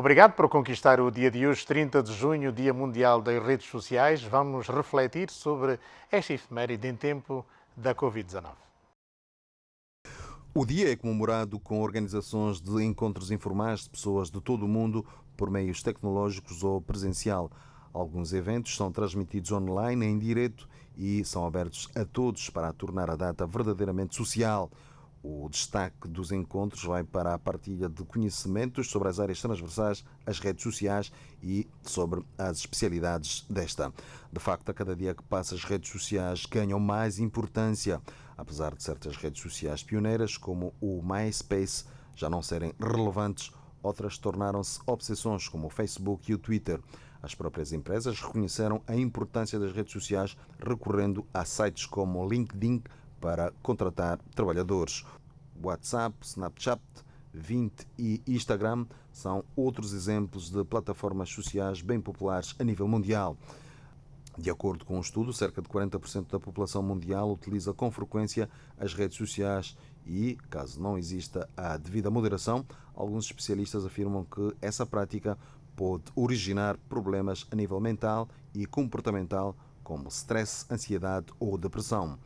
Obrigado por conquistar o dia de hoje, 30 de junho, Dia Mundial das Redes Sociais. Vamos refletir sobre esta efeméride em tempo da Covid-19. O dia é comemorado com organizações de encontros informais de pessoas de todo o mundo por meios tecnológicos ou presencial. Alguns eventos são transmitidos online em direto e são abertos a todos para tornar a data verdadeiramente social. O destaque dos encontros vai para a partilha de conhecimentos sobre as áreas transversais, as redes sociais e sobre as especialidades desta. De facto, a cada dia que passa, as redes sociais ganham mais importância. Apesar de certas redes sociais pioneiras, como o MySpace, já não serem relevantes, outras tornaram-se obsessões, como o Facebook e o Twitter. As próprias empresas reconheceram a importância das redes sociais, recorrendo a sites como o LinkedIn para contratar trabalhadores. WhatsApp, Snapchat, Vint e Instagram são outros exemplos de plataformas sociais bem populares a nível mundial. De acordo com um estudo, cerca de 40% da população mundial utiliza com frequência as redes sociais e, caso não exista a devida moderação, alguns especialistas afirmam que essa prática pode originar problemas a nível mental e comportamental, como stress, ansiedade ou depressão.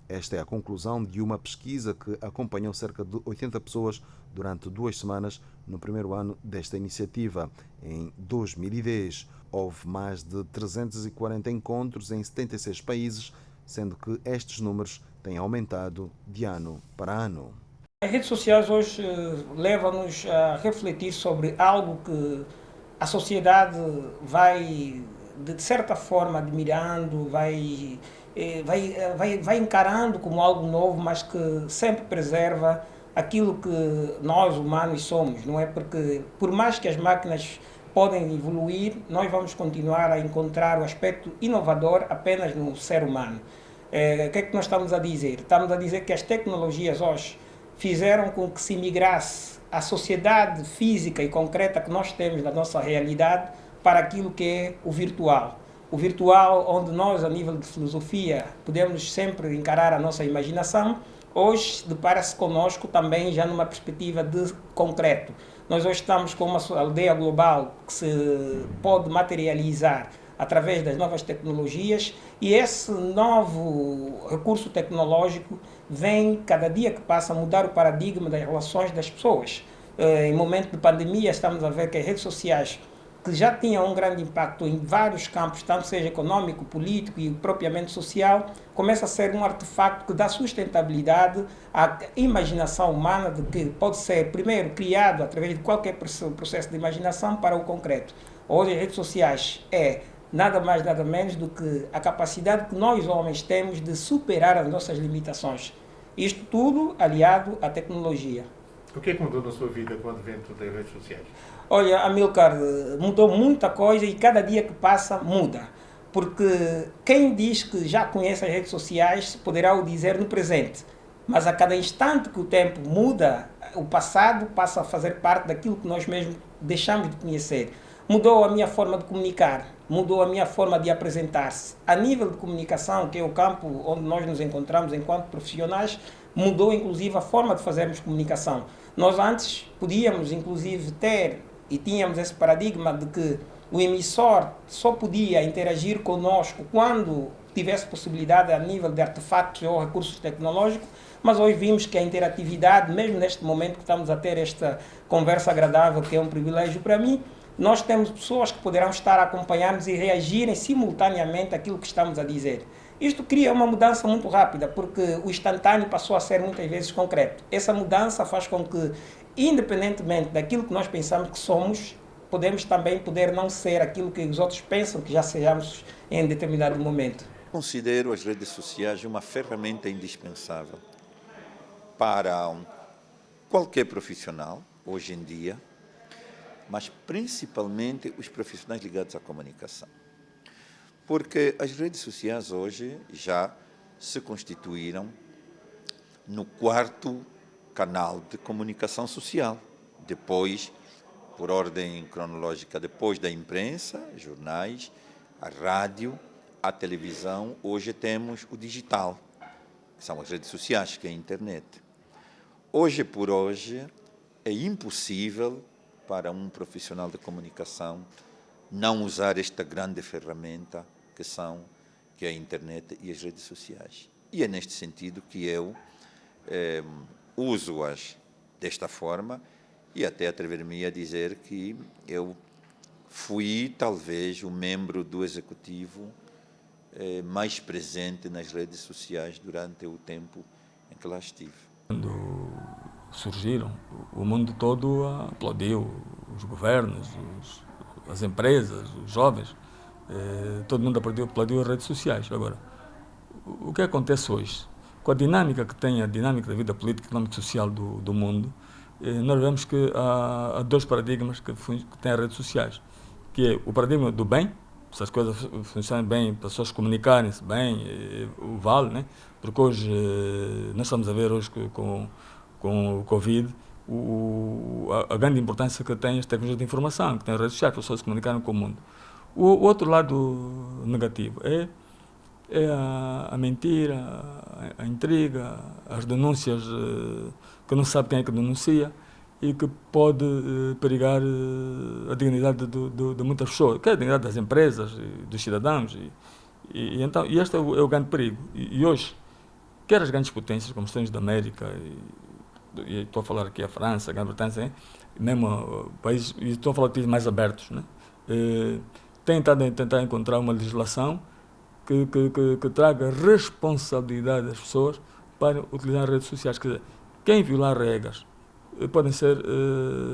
Esta é a conclusão de uma pesquisa que acompanhou cerca de 80 pessoas durante 2 semanas no primeiro ano desta iniciativa. Em 2010, houve mais de 340 encontros em 76 países, sendo que estes números têm aumentado de ano para ano. As redes sociais hoje levam-nos a refletir sobre algo que a sociedade vai, de certa forma, admirando, vai encarando como algo novo, mas que sempre preserva aquilo que nós humanos somos, não é? Porque por mais que as máquinas podem evoluir, nós vamos continuar a encontrar o aspecto inovador apenas no ser humano. O que é que nós estamos a dizer? Estamos a dizer que as tecnologias hoje fizeram com que se migrasse a sociedade física e concreta que nós temos da nossa realidade para aquilo que é o virtual. O virtual, onde nós, a nível de filosofia, podemos sempre encarar a nossa imaginação, hoje depara-se conosco também já numa perspectiva de concreto. Nós hoje estamos com uma aldeia global que se pode materializar através das novas tecnologias e esse novo recurso tecnológico vem, cada dia que passa, a mudar o paradigma das relações das pessoas. Em momento de pandemia, estamos a ver que as redes sociais, que já tinham um grande impacto em vários campos, tanto seja econômico, político e propriamente social, começa a ser um artefacto que dá sustentabilidade à imaginação humana, de que pode ser, primeiro, criado através de qualquer processo de imaginação para o concreto. Hoje, as redes sociais é nada mais, nada menos do que a capacidade que nós, homens, temos de superar as nossas limitações. Isto tudo aliado à tecnologia. O que é que mudou na sua vida com o advento das redes sociais? Olha, Amilcar, mudou muita coisa e cada dia que passa muda. Porque quem diz que já conhece as redes sociais poderá o dizer no presente. Mas a cada instante que o tempo muda, o passado passa a fazer parte daquilo que nós mesmos deixamos de conhecer. Mudou a minha forma de comunicar, mudou a minha forma de apresentar-se. A nível de comunicação, que é o campo onde nós nos encontramos enquanto profissionais, mudou inclusive a forma de fazermos comunicação. Nós antes podíamos inclusive ter e tínhamos esse paradigma de que o emissor só podia interagir conosco quando tivesse possibilidade a nível de artefatos ou recursos tecnológicos, mas hoje vimos que a interatividade, mesmo neste momento que estamos a ter esta conversa agradável, que é um privilégio para mim, nós temos pessoas que poderão estar a acompanhar-nos e reagirem simultaneamente àquilo que estamos a dizer. Isto cria uma mudança muito rápida, porque o instantâneo passou a ser muitas vezes concreto. Essa mudança faz com que, independentemente daquilo que nós pensamos que somos, podemos também poder não ser aquilo que os outros pensam que já sejamos em determinado momento. Considero as redes sociais uma ferramenta indispensável para qualquer profissional, hoje em dia, mas principalmente os profissionais ligados à comunicação. Porque as redes sociais hoje já se constituíram no quarto canal de comunicação social, depois, por ordem cronológica, depois da imprensa, jornais, a rádio, a televisão, hoje temos o digital, que são as redes sociais, que é a internet. Hoje por hoje é impossível para um profissional de comunicação não usar esta grande ferramenta que é a internet e as redes sociais. E é neste sentido que eu uso-as desta forma e até atrever-me a dizer que eu fui talvez o membro do executivo mais presente nas redes sociais durante o tempo em que lá estive. Quando surgiram, o mundo todo aplaudiu, os governos, as empresas, os jovens, todo mundo aplaudiu as redes sociais. Agora, o que acontece hoje? Com a dinâmica que tem, a dinâmica da vida política, económica e social do mundo, nós vemos que há dois paradigmas que têm as redes sociais, que é o paradigma do bem, se as coisas funcionam bem, para as pessoas comunicarem-se bem, vale, né? Porque hoje, nós estamos a ver hoje com o Covid, a grande importância que tem as tecnologias de informação, que tem as redes sociais, para as pessoas se comunicarem com o mundo. O outro lado negativo é a mentira, a intriga, as denúncias que não se sabe quem é que denuncia e que pode perigar a dignidade de muitas pessoas, que é a dignidade das empresas, dos cidadãos. Então, este é o grande perigo. E hoje, quer as grandes potências, como os Estados Unidos da América, e estou a falar aqui a França, a Grã-Bretanha, mesmo países, e estou a falar de países mais abertos, né? Têm estado a tentar encontrar uma legislação que traga responsabilidade das pessoas para utilizar as redes sociais. Quer dizer, quem violar regras podem ser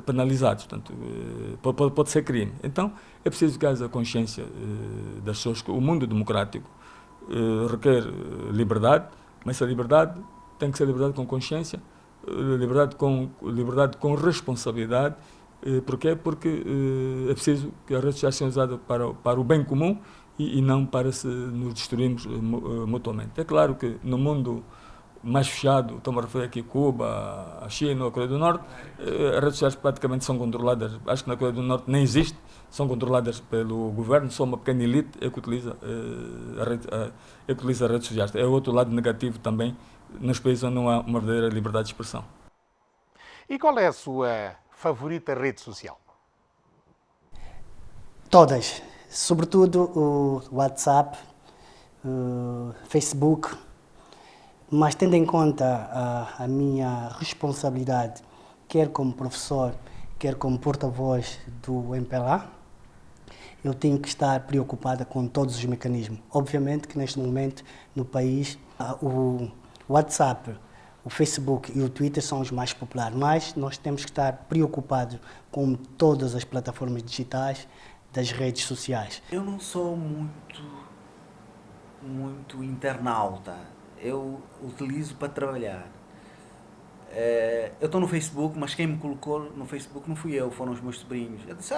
penalizados, portanto, pode ser crime. Então, é preciso que haja a consciência das pessoas que o mundo democrático requer liberdade, mas a liberdade tem que ser liberdade com consciência, liberdade com responsabilidade. Porquê? Porque é preciso que as redes sociais sejam usadas para o bem comum e não para nos destruirmos mutuamente. É claro que no mundo mais fechado, estamos a referir aqui a Cuba, a China, a Coreia do Norte, as redes sociais praticamente são controladas, acho que na Coreia do Norte nem existe, são controladas pelo governo, só uma pequena elite é que utiliza as redes sociais. É o outro lado negativo também, nos países onde não há uma verdadeira liberdade de expressão. E qual é a sua favorita rede social? Todas, sobretudo o WhatsApp, o Facebook, mas tendo em conta a minha responsabilidade, quer como professor, quer como porta-voz do MPLA, eu tenho que estar preocupada com todos os mecanismos. Obviamente que neste momento no país o WhatsApp, o Facebook e o Twitter são os mais populares, mas nós temos que estar preocupados com todas as plataformas digitais das redes sociais. Eu não sou muito internauta, eu utilizo para trabalhar. Eu estou no Facebook, mas quem me colocou no Facebook não fui eu, foram os meus sobrinhos. Eu disse,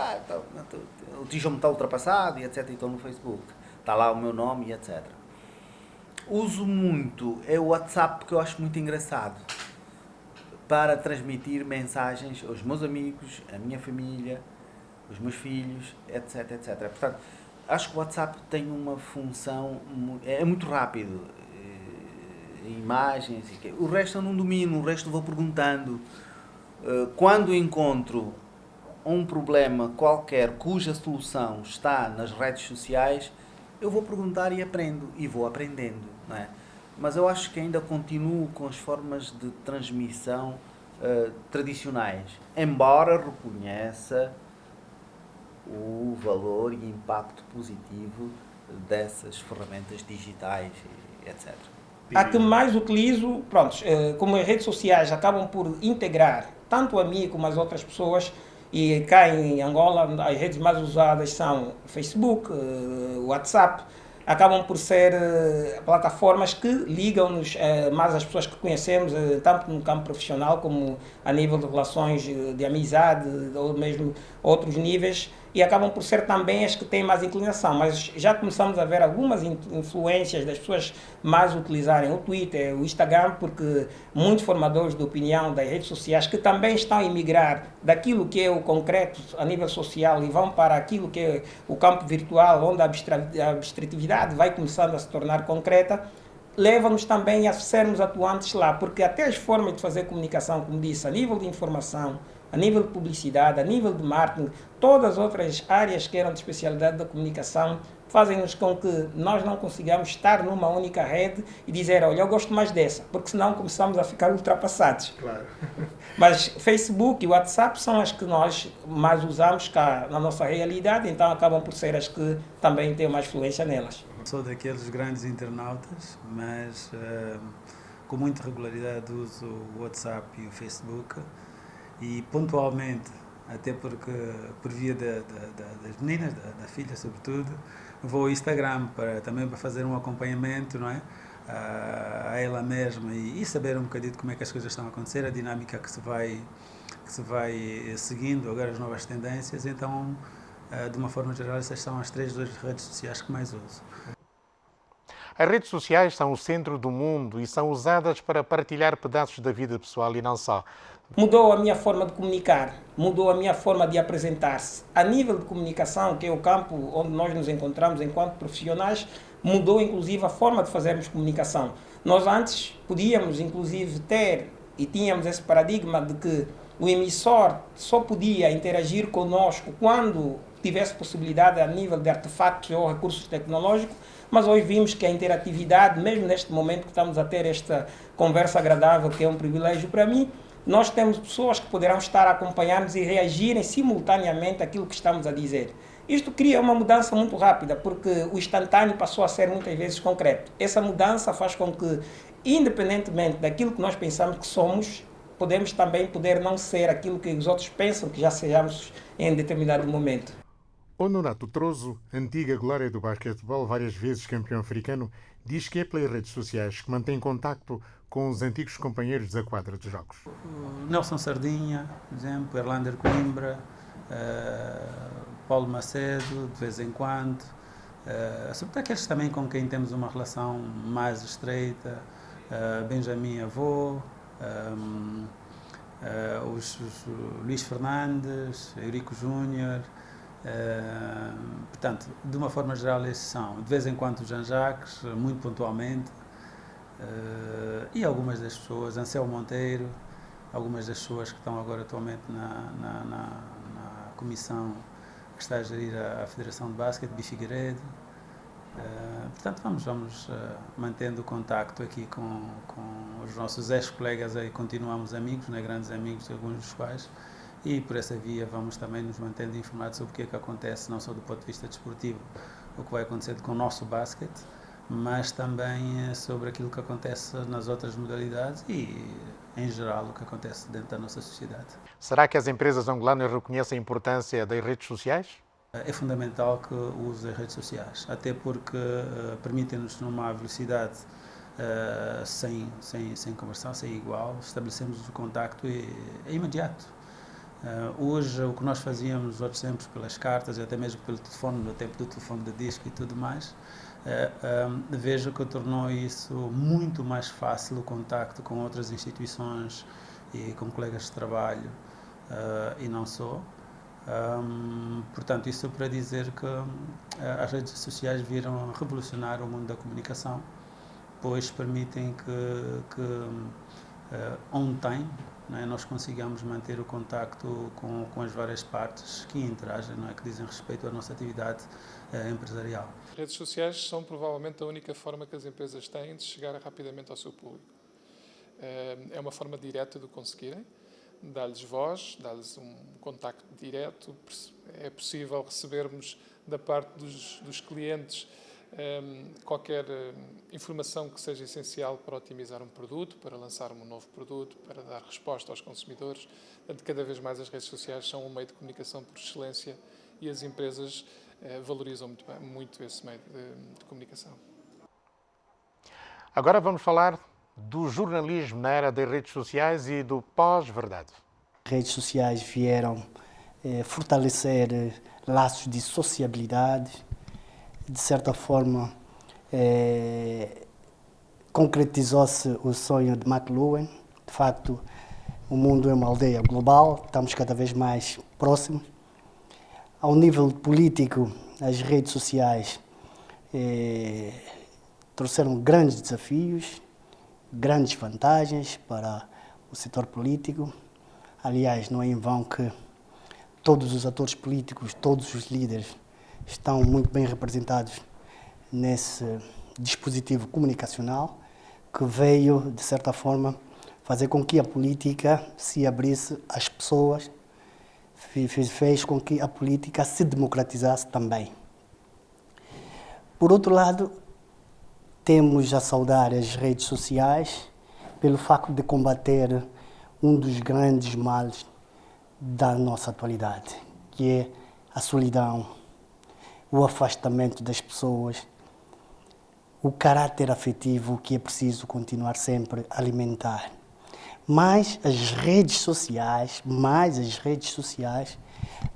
o tijolo está ultrapassado e etc, e estou no Facebook. Está lá o meu nome e etc. Uso muito o WhatsApp, porque eu acho muito engraçado, para transmitir mensagens aos meus amigos, à minha família, os meus filhos, etc, etc. Portanto, acho que o WhatsApp tem uma função, é muito rápido, imagens, o resto eu não domino, o resto vou perguntando. Quando encontro um problema qualquer cuja solução está nas redes sociais, eu vou perguntar e aprendo, e vou aprendendo, não é? Mas eu acho que ainda continuo com as formas de transmissão tradicionais, embora reconheça o valor e impacto positivo dessas ferramentas digitais, etc. A que mais utilizo, como as redes sociais acabam por integrar tanto a mim como as outras pessoas, e cá em Angola as redes mais usadas são Facebook, WhatsApp, acabam por ser plataformas que ligam-nos mais às pessoas que conhecemos, tanto no campo profissional como a nível de relações de amizade ou mesmo outros níveis, e acabam por ser também as que têm mais inclinação, mas já começamos a ver algumas influências das pessoas mais utilizarem o Twitter, o Instagram, porque muitos formadores de opinião das redes sociais que também estão a emigrar daquilo que é o concreto a nível social e vão para aquilo que é o campo virtual, onde a abstratividade vai começando a se tornar concreta, leva-nos também a sermos atuantes lá, porque até as formas de fazer comunicação, como disse, a nível de informação, a nível de publicidade, a nível de marketing, todas as outras áreas que eram de especialidade da comunicação, fazem-nos com que nós não consigamos estar numa única rede e dizer, olha, eu gosto mais dessa, porque senão começamos a ficar ultrapassados. Claro. Mas Facebook e WhatsApp são as que nós mais usamos cá na nossa realidade, então acabam por ser as que também têm mais fluência nelas. Sou daqueles grandes internautas, mas com muita regularidade uso o WhatsApp e o Facebook e pontualmente, até porque por via das meninas, da filha sobretudo, vou ao Instagram também para fazer um acompanhamento, não é? A ela mesma e saber um bocadinho de como é que as coisas estão a acontecer, a dinâmica que se vai seguindo, agora as novas tendências, então de uma forma geral essas são as duas redes sociais que mais uso. As redes sociais são o centro do mundo e são usadas para partilhar pedaços da vida pessoal e não só. Mudou a minha forma de comunicar, mudou a minha forma de apresentar-se. A nível de comunicação, que é o campo onde nós nos encontramos enquanto profissionais, mudou inclusive a forma de fazermos comunicação. Nós antes podíamos inclusive ter e tínhamos esse paradigma de que o emissor só podia interagir conosco quando tivesse possibilidade a nível de artefatos ou recursos tecnológicos, mas hoje vimos que a interatividade, mesmo neste momento que estamos a ter esta conversa agradável, que é um privilégio para mim, nós temos pessoas que poderão estar a acompanhar-nos e reagirem simultaneamente àquilo que estamos a dizer. Isto cria uma mudança muito rápida, porque o instantâneo passou a ser muitas vezes concreto. Essa mudança faz com que, independentemente daquilo que nós pensamos que somos, podemos também poder não ser aquilo que os outros pensam que já sejamos em determinado momento. Honorato Trozo, antiga glória do basquetebol, várias vezes campeão africano, diz que é pelas redes sociais que mantém contacto com os antigos companheiros da quadra de jogos. Nelson Sardinha, por exemplo, Erlander Coimbra, Paulo Macedo, de vez em quando, sobretudo aqueles também com quem temos uma relação mais estreita, Benjamin Avô, os Luís Fernandes, Eurico Júnior, portanto, de uma forma geral esses são. De vez em quando o Jean-Jacques, muito pontualmente, e algumas das pessoas, Anselmo Monteiro, algumas das pessoas que estão agora atualmente na comissão que está a gerir a Federação de Basquete, Bi Figueiredo. Portanto, vamos mantendo o contacto aqui com os nossos ex-colegas aí, continuamos amigos, né, grandes amigos, alguns dos quais, e por essa via vamos também nos mantendo informados sobre o que é que acontece, não só do ponto de vista desportivo, o que vai acontecer com o nosso basquete, mas também sobre aquilo que acontece nas outras modalidades e, em geral, o que acontece dentro da nossa sociedade. Será que as empresas angolanas reconhecem a importância das redes sociais? É fundamental que use as redes sociais, até porque permitem-nos, numa velocidade sem conversão, sem igual, estabelecemos o contacto é imediato. Hoje, o que nós fazíamos outros tempos pelas cartas, até mesmo pelo telefone, no tempo do telefone de disco e tudo mais, vejo que tornou isso muito mais fácil o contacto com outras instituições e com colegas de trabalho e não só. Portanto, isso para dizer que as redes sociais viram revolucionar o mundo da comunicação, pois permitem que ontem, né, nós consigamos manter o contacto com as várias partes que interagem, não é, que dizem respeito à nossa atividade empresarial. As redes sociais são provavelmente a única forma que as empresas têm de chegar rapidamente ao seu público. É uma forma direta de o conseguirem, dá-lhes voz, dá-lhes um contacto direto, é possível recebermos da parte dos clientes qualquer informação que seja essencial para otimizar um produto, para lançar um novo produto, para dar resposta aos consumidores. Portanto, cada vez mais as redes sociais são um meio de comunicação por excelência e as empresas valorizam muito esse meio de comunicação. Agora vamos falar do jornalismo na era das redes sociais e do pós-verdade. As redes sociais vieram fortalecer laços de sociabilidade, de certa forma concretizou-se o sonho de McLuhan. De facto, o mundo é uma aldeia global, estamos cada vez mais próximos. Ao nível político, as redes sociais trouxeram grandes desafios, grandes vantagens para o setor político. Aliás, não é em vão que todos os atores políticos, todos os líderes estão muito bem representados nesse dispositivo comunicacional que veio, de certa forma, fazer com que a política se abrisse às pessoas, fez com que a política se democratizasse também. Por outro lado, temos a saudar as redes sociais pelo facto de combater um dos grandes males da nossa atualidade, que é a solidão, o afastamento das pessoas, o caráter afetivo que é preciso continuar sempre a alimentar. Mas as redes sociais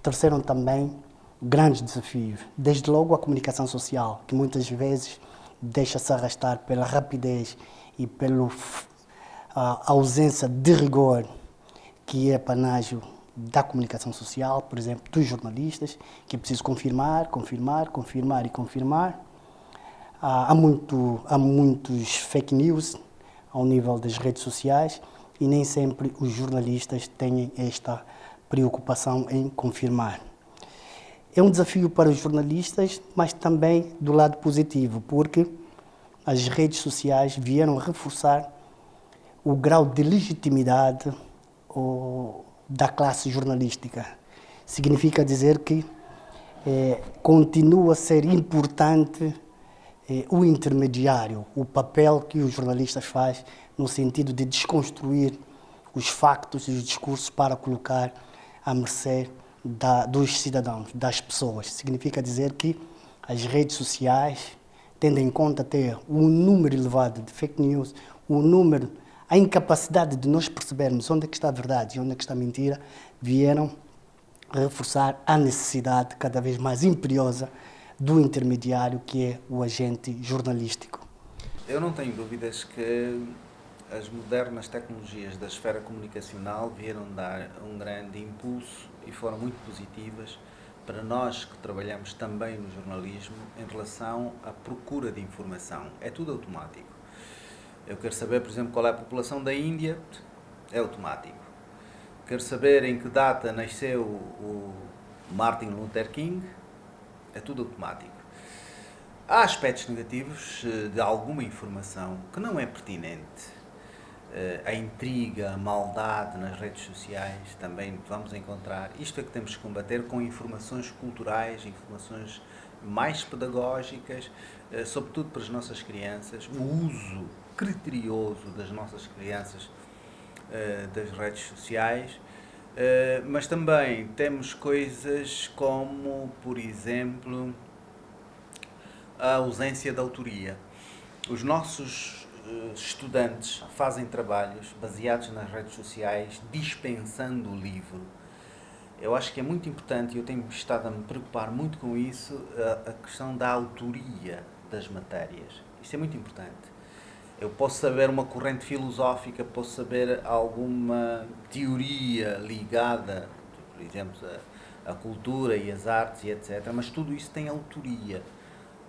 trouxeram também grandes desafios. Desde logo a comunicação social, que muitas vezes deixa-se arrastar pela rapidez e pela ausência de rigor, que é panágio da comunicação social, por exemplo, dos jornalistas, que é preciso confirmar. Há muitos fake news ao nível das redes sociais e nem sempre os jornalistas têm esta preocupação em confirmar. É um desafio para os jornalistas, mas também do lado positivo, porque as redes sociais vieram reforçar o grau de legitimidade da classe jornalística. Significa dizer que continua a ser importante o intermediário, o papel que os jornalistas fazem no sentido de desconstruir os factos e os discursos para colocar à mercê dos cidadãos, das pessoas. Significa dizer que as redes sociais, tendo em conta ter um número elevado de fake news, a incapacidade de nós percebermos onde é que está a verdade e onde é que está a mentira, vieram reforçar a necessidade cada vez mais imperiosa do intermediário, que é o agente jornalístico. Eu não tenho dúvidas que as modernas tecnologias da esfera comunicacional vieram dar um grande impulso e foram muito positivas para nós que trabalhamos também no jornalismo em relação à procura de informação. É tudo automático. Eu quero saber, por exemplo, qual é a população da Índia, é automático. Quero saber em que data nasceu o Martin Luther King, é tudo automático. Há aspectos negativos de alguma informação que não é pertinente. A intriga, a maldade nas redes sociais também vamos encontrar. Isto é que temos que combater com informações culturais, informações mais pedagógicas, sobretudo para as nossas crianças, o uso criterioso das nossas crianças das redes sociais, mas também temos coisas como, por exemplo, a ausência de autoria. Os nossos estudantes fazem trabalhos baseados nas redes sociais, dispensando o livro. Eu acho que é muito importante, e eu tenho estado a me preocupar muito com isso, a questão da autoria das matérias. Isso é muito importante. Eu posso saber uma corrente filosófica, posso saber alguma teoria ligada, por exemplo, à cultura e às artes e etc., mas tudo isso tem autoria.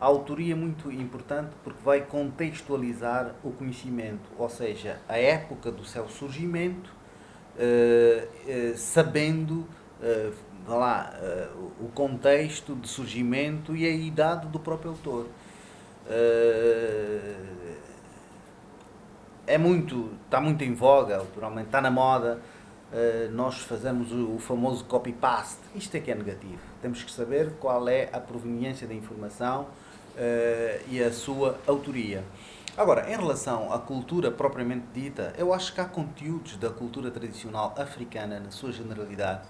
A autoria é muito importante porque vai contextualizar o conhecimento, ou seja, a época do seu surgimento, sabendo o contexto de surgimento e a idade do próprio autor. Está muito em voga, naturalmente, está na moda, nós fazemos o famoso copy-paste. Isto é que é negativo. Temos que saber qual é a proveniência da informação e a sua autoria. Agora, em relação à cultura propriamente dita, eu acho que há conteúdos da cultura tradicional africana, na sua generalidade,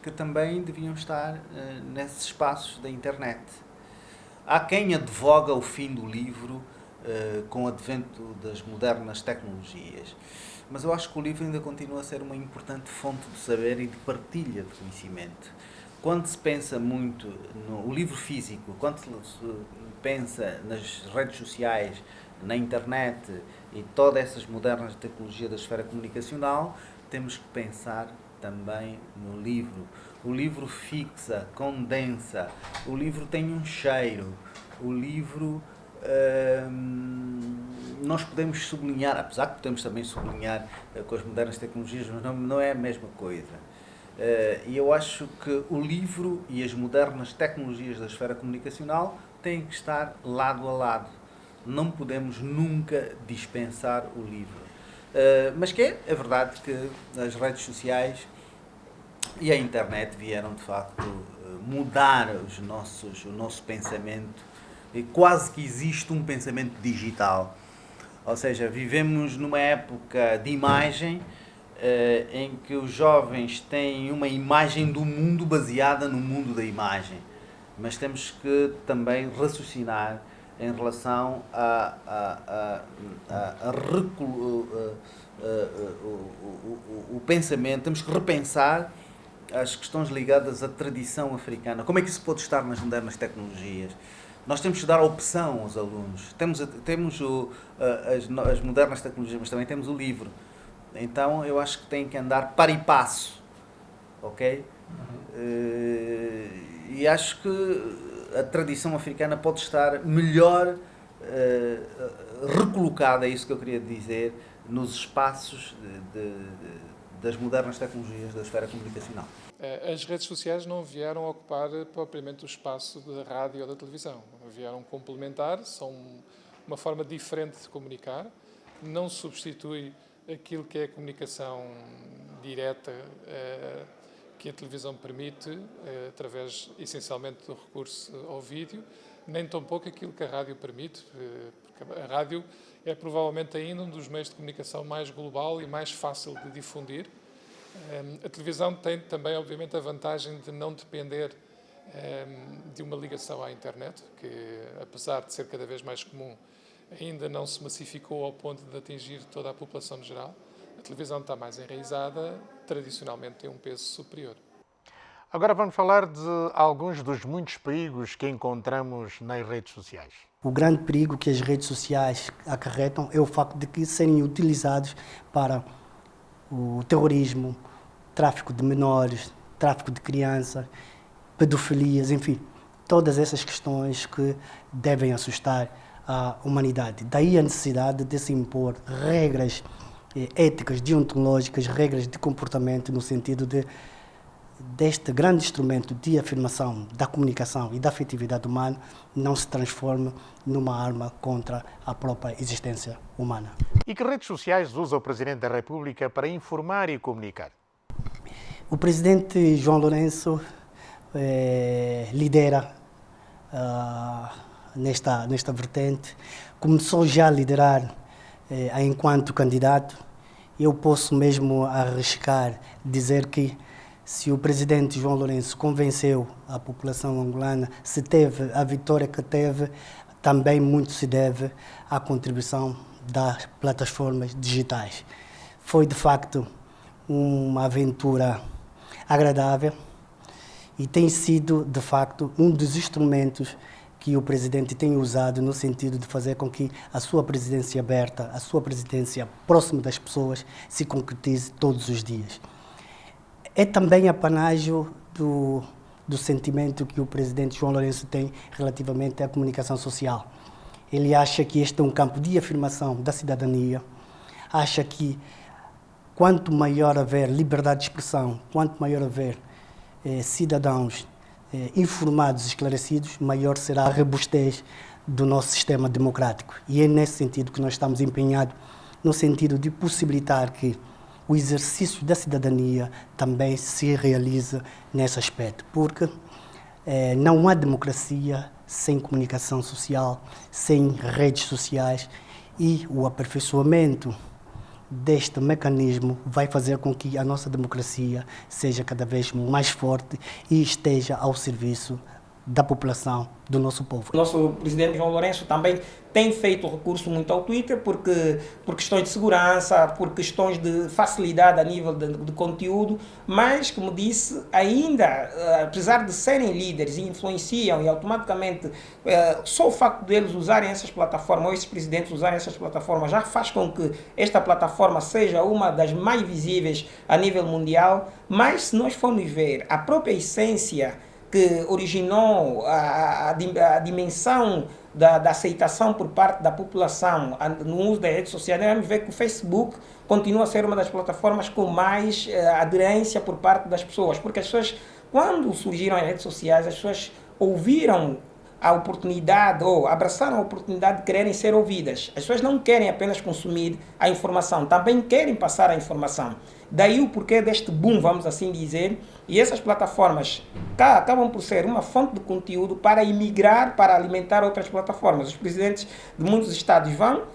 que também deviam estar nesses espaços da internet. Há quem advoga o fim do livro com o advento das modernas tecnologias. Mas eu acho que o livro ainda continua a ser uma importante fonte de saber e de partilha de conhecimento. Quando se pensa muito no livro físico, quando se pensa nas redes sociais, na internet e todas essas modernas tecnologias da esfera comunicacional, temos que pensar também no livro. O livro fixa, condensa, o livro tem um cheiro, o livro nós podemos sublinhar, apesar que podemos também sublinhar com as modernas tecnologias, mas não é a mesma coisa. E eu acho que o livro e as modernas tecnologias da esfera comunicacional têm que estar lado a lado. Não podemos nunca dispensar o livro. Mas que é verdade que as redes sociais e a internet vieram, de facto, mudar o nosso pensamento. E quase que existe um pensamento digital. Ou seja, vivemos numa época de imagem em que os jovens têm uma imagem do mundo baseada no mundo da imagem. Mas temos que também raciocinar em relação o pensamento. Temos que repensar as questões ligadas à tradição africana. Como é que isso pode estar nas modernas tecnologias? Nós temos que dar a opção aos alunos. Temos as modernas tecnologias, mas também temos o livro. Então, eu acho que tem que andar par e passo. Ok? E acho que a tradição africana pode estar melhor recolocada, é isso que eu queria dizer, nos espaços das modernas tecnologias da esfera comunicacional. As redes sociais não vieram ocupar propriamente o espaço da rádio ou da televisão. Vieram complementar, são uma forma diferente de comunicar, não substitui aquilo que é a comunicação direta que a televisão permite, através essencialmente do recurso ao vídeo, nem tampouco aquilo que a rádio permite, porque a rádio é provavelmente ainda um dos meios de comunicação mais global e mais fácil de difundir. A televisão tem também, obviamente, a vantagem de não depender de uma ligação à internet, que, apesar de ser cada vez mais comum, ainda não se massificou ao ponto de atingir toda a população no geral. A televisão está mais enraizada, tradicionalmente tem um peso superior. Agora vamos falar de alguns dos muitos perigos que encontramos nas redes sociais. O grande perigo que as redes sociais acarretam é o facto de que serem utilizados para o terrorismo, tráfico de menores, tráfico de crianças, pedofilias, enfim, todas essas questões que devem assustar a humanidade. Daí a necessidade de se impor regras éticas, deontológicas, regras de comportamento no sentido deste grande instrumento de afirmação da comunicação e da afetividade humana não se transforme numa arma contra a própria existência humana. E que redes sociais usa o Presidente da República para informar e comunicar? O Presidente João Lourenço lidera nesta vertente, começou já a liderar enquanto candidato. Eu posso mesmo arriscar dizer que se o Presidente João Lourenço convenceu a população angolana, se teve a vitória que teve, também muito se deve à contribuição das plataformas digitais. Foi, de facto, uma aventura agradável e tem sido, de facto, um dos instrumentos que o Presidente tem usado no sentido de fazer com que a sua presidência aberta, a sua presidência próxima das pessoas, se concretize todos os dias. É também apanágio do sentimento que o Presidente João Lourenço tem relativamente à comunicação social. Ele acha que este é um campo de afirmação da cidadania, acha que quanto maior haver liberdade de expressão, quanto maior haver cidadãos informados e esclarecidos, maior será a robustez do nosso sistema democrático. E é nesse sentido que nós estamos empenhados, no sentido de possibilitar que o exercício da cidadania também se realiza nesse aspecto, porque não há democracia sem comunicação social, sem redes sociais, e o aperfeiçoamento deste mecanismo vai fazer com que a nossa democracia seja cada vez mais forte e esteja ao serviço da população, do nosso povo. O nosso presidente João Lourenço também tem feito recurso muito ao Twitter por questões de segurança, por questões de facilidade a nível de conteúdo, mas, como disse, ainda, apesar de serem líderes e influenciam e automaticamente, só o facto deles usarem essas plataformas, ou esses presidentes usarem essas plataformas, já faz com que esta plataforma seja uma das mais visíveis a nível mundial, mas se nós formos ver a própria essência que originou a dimensão da aceitação por parte da população no uso das redes sociais, nós vamos ver que o Facebook continua a ser uma das plataformas com mais aderência por parte das pessoas, porque as pessoas, quando surgiram as redes sociais, as pessoas ouviram a oportunidade ou abraçaram a oportunidade de quererem ser ouvidas. As pessoas não querem apenas consumir a informação, também querem passar a informação. Daí o porquê deste boom, vamos assim dizer, e essas plataformas acabam por ser uma fonte de conteúdo para imigrar, para alimentar outras plataformas. Os presidentes de muitos estados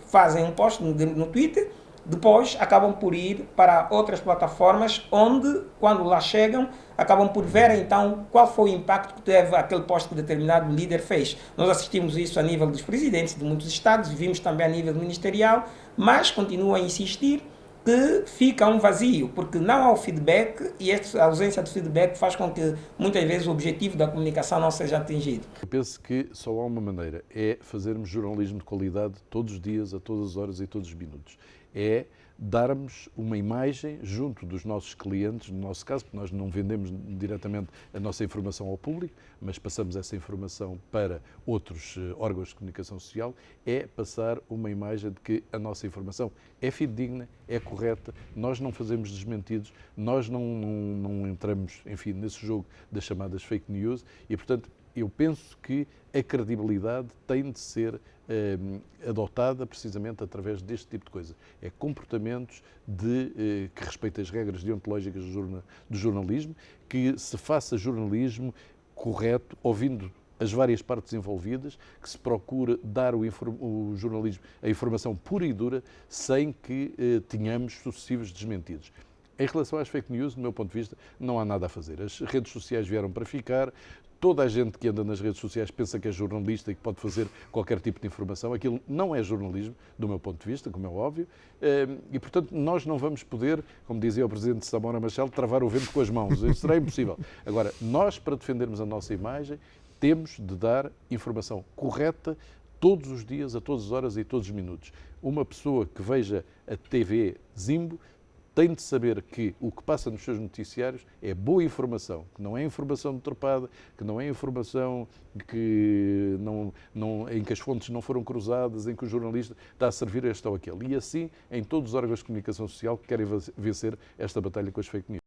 fazem um post no Twitter, depois acabam por ir para outras plataformas onde, quando lá chegam, acabam por ver então qual foi o impacto que teve aquele post que determinado líder fez. Nós assistimos isso a nível dos presidentes de muitos estados, vimos também a nível ministerial, mas continuo a insistir que fica um vazio, porque não há o feedback e essa ausência de feedback faz com que muitas vezes o objetivo da comunicação não seja atingido. Eu penso que só há uma maneira, é fazermos jornalismo de qualidade todos os dias, a todas as horas e todos os minutos. É darmos uma imagem junto dos nossos clientes, no nosso caso, porque nós não vendemos diretamente a nossa informação ao público, mas passamos essa informação para outros órgãos de comunicação social, é passar uma imagem de que a nossa informação é fidedigna, é correta, nós não fazemos desmentidos, nós não entramos, enfim, nesse jogo das chamadas fake news e, portanto, eu penso que a credibilidade tem de ser adotada precisamente através deste tipo de coisa. É comportamentos que respeitem as regras deontológicas do jornalismo, que se faça jornalismo correto, ouvindo as várias partes envolvidas, que se procure dar o jornalismo, a informação pura e dura, sem que tenhamos sucessivos desmentidos. Em relação às fake news, do meu ponto de vista, não há nada a fazer. As redes sociais vieram para ficar. Toda a gente que anda nas redes sociais pensa que é jornalista e que pode fazer qualquer tipo de informação. Aquilo não é jornalismo, do meu ponto de vista, como é óbvio. E, portanto, nós não vamos poder, como dizia o Presidente Samora Machel, travar o vento com as mãos. Isso será impossível. Agora, nós, para defendermos a nossa imagem, temos de dar informação correta todos os dias, a todas as horas e todos os minutos. Uma pessoa que veja a TV Zimbo tem de saber que o que passa nos seus noticiários é boa informação, que não é informação deturpada, que não é informação em que as fontes não foram cruzadas, em que o jornalista está a servir este ou aquele. E assim em todos os órgãos de comunicação social que querem vencer esta batalha com as fake news.